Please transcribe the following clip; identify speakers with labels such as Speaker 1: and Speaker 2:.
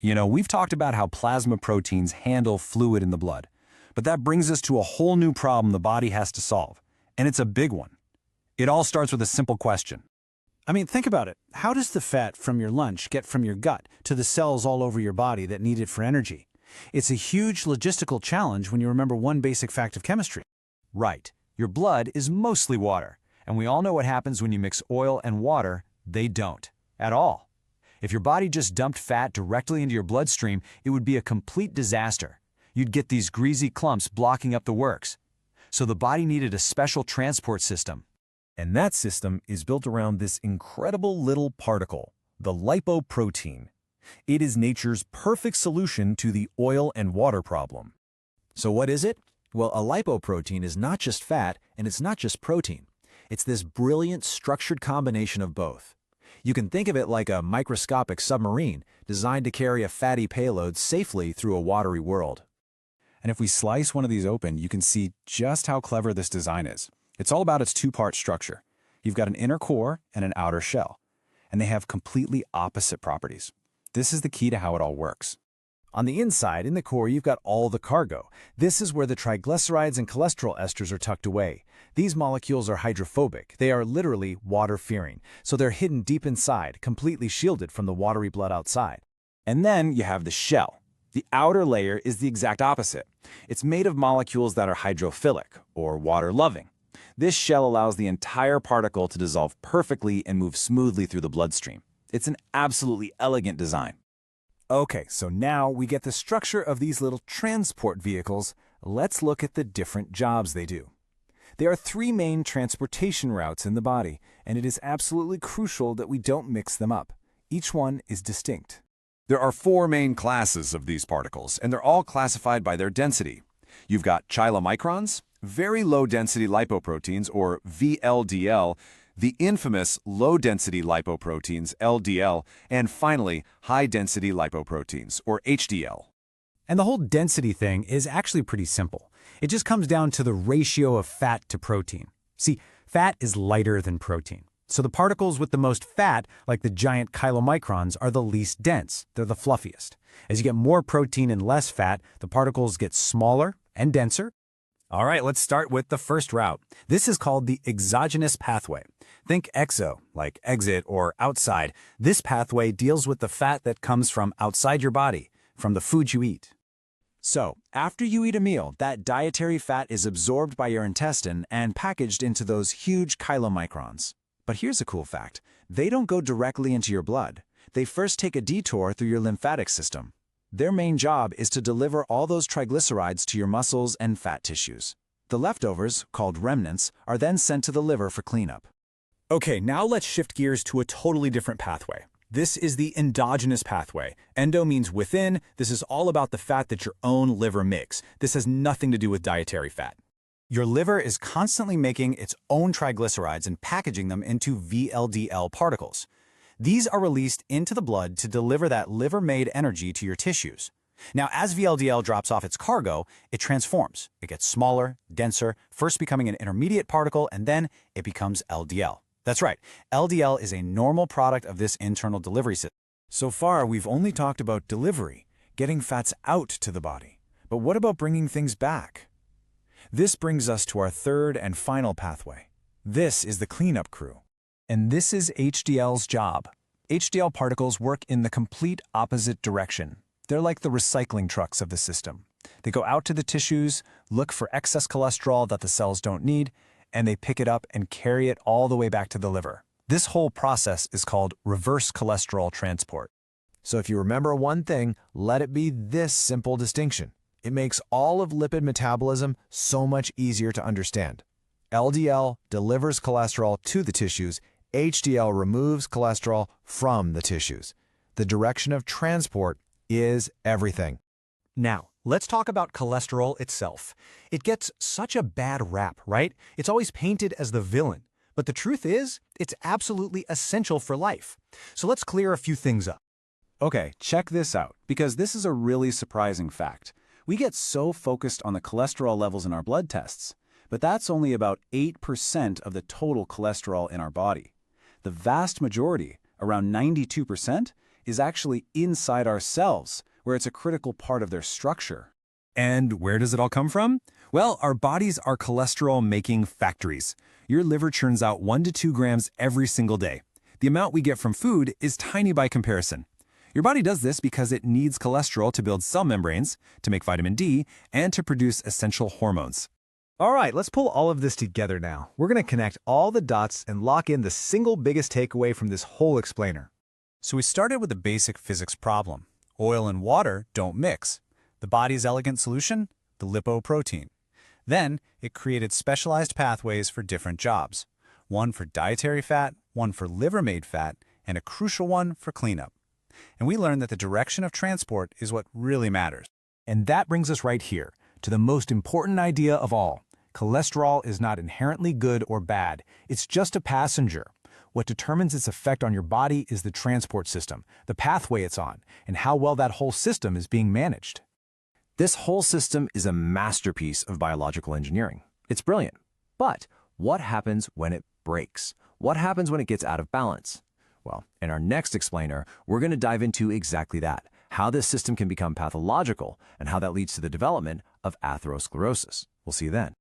Speaker 1: We've talked about how plasma proteins handle fluid in the blood, but that brings us to a whole new problem the body has to solve, and it's a big one. It all starts with a simple question.
Speaker 2: I mean, think about it. How does the fat from your lunch get from your gut to the cells all over your body that need it for energy? It's a huge logistical challenge when you remember one basic fact of chemistry.
Speaker 1: Right. Your blood is mostly water, and we all know what happens when you mix oil and water. They don't. At all. If your body just dumped fat directly into your bloodstream, it would be a complete disaster. You'd get these greasy clumps blocking up the works. So the body needed a special transport system. And that system is built around this incredible little particle, the lipoprotein. It is nature's perfect solution to the oil and water problem.
Speaker 3: So what is it? Well, a lipoprotein is not just fat, and it's not just protein. It's this brilliant, structured combination of both. You can think of it like a microscopic submarine designed to carry a fatty payload safely through a watery world.
Speaker 1: And if we slice one of these open, you can see just how clever this design is. It's all about its two-part structure. You've got an inner core and an outer shell, and they have completely opposite properties. This is the key to how it all works.
Speaker 3: On the inside, in the core, you've got all the cargo. This is where the triglycerides and cholesterol esters are tucked away. These molecules are hydrophobic. They are literally water-fearing, so they're hidden deep inside, completely shielded from the watery blood outside.
Speaker 1: And then you have the shell. The outer layer is the exact opposite. It's made of molecules that are hydrophilic, or water-loving. This shell allows the entire particle to dissolve perfectly and move smoothly through the bloodstream. It's an absolutely elegant design.
Speaker 3: Okay, so now we get the structure of these little transport vehicles. Let's look at the different jobs they do. There are three main transportation routes in the body, and it is absolutely crucial that we don't mix them up. Each one is distinct.
Speaker 1: There are four main classes of these particles, and they're all classified by their density. You've got chylomicrons, very low-density lipoproteins, or VLDL, the infamous low-density lipoproteins, LDL, and finally, high-density lipoproteins, or HDL.
Speaker 2: And the whole density thing is actually pretty simple. It just comes down to the ratio of fat to protein. See, fat is lighter than protein. So the particles with the most fat, like the giant chylomicrons, are the least dense. They're the fluffiest. As you get more protein and less fat, the particles get smaller and denser. All right, let's start with the first route. This is called the exogenous pathway. Think exo, like exit or outside. This pathway deals with the fat that comes from outside your body, from the food you eat.
Speaker 3: So, after you eat a meal, that dietary fat is absorbed by your intestine and packaged into those huge chylomicrons. But here's a cool fact. They don't go directly into your blood. They first take a detour through your lymphatic system. Their main job is to deliver all those triglycerides to your muscles and fat tissues. The leftovers, called remnants, are then sent to the liver for cleanup.
Speaker 2: Okay, now let's shift gears to a totally different pathway. This is the endogenous pathway. Endo means within. This is all about the fat that your own liver makes. This has nothing to do with dietary fat. Your liver is constantly making its own triglycerides and packaging them into VLDL particles. These are released into the blood to deliver that liver-made energy to your tissues. Now, as VLDL drops off its cargo, it transforms. It gets smaller, denser, first becoming an intermediate particle, and then it becomes LDL. That's right, LDL is a normal product of this internal delivery system.
Speaker 3: So far, we've only talked about delivery, getting fats out to the body. But what about bringing things back? This brings us to our third and final pathway. This is the cleanup crew. And this is HDL's job. HDL particles work in the complete opposite direction. They're like the recycling trucks of the system. They go out to the tissues, look for excess cholesterol that the cells don't need, and they pick it up and carry it all the way back to the liver. This whole process is called reverse cholesterol transport. So if you remember one thing, let it be this simple distinction. It makes all of lipid metabolism so much easier to understand. LDL delivers cholesterol to the tissues. HDL removes cholesterol from the tissues. The direction of transport is everything.
Speaker 2: Now, let's talk about cholesterol itself. It gets such a bad rap, right? It's always painted as the villain. But the truth is, it's absolutely essential for life. So let's clear a few things up.
Speaker 1: Okay, check this out, because this is a really surprising fact. We get so focused on the cholesterol levels in our blood tests, but that's only about 8% of the total cholesterol in our body. The vast majority, around 92%,
Speaker 3: is actually inside our cells, where it's a critical part of their structure.
Speaker 2: And where does it all come from? Well, our bodies are cholesterol-making factories. Your liver churns out 1 to 2 grams every single day. The amount we get from food is tiny by comparison. Your body does this because it needs cholesterol to build cell membranes, to make vitamin D, and to produce essential hormones.
Speaker 4: All right, let's pull all of this together now. We're going to connect all the dots and lock in the single biggest takeaway from this whole explainer.
Speaker 3: So we started with a basic physics problem. Oil and water don't mix. The body's elegant solution? The lipoprotein. Then, it created specialized pathways for different jobs. One for dietary fat, one for liver-made fat, and a crucial one for cleanup. And we learned that the direction of transport is what really matters.
Speaker 1: And that brings us right here to the most important idea of all. Cholesterol is not inherently good or bad. It's just a passenger. What determines its effect on your body is the transport system, the pathway it's on, and how well that whole system is being managed. This whole system is a masterpiece of biological engineering. It's brilliant. But what happens when it breaks? What happens when it gets out of balance? Well, in our next explainer, we're going to dive into exactly that, how this system can become pathological and how that leads to the development of atherosclerosis. We'll see you then.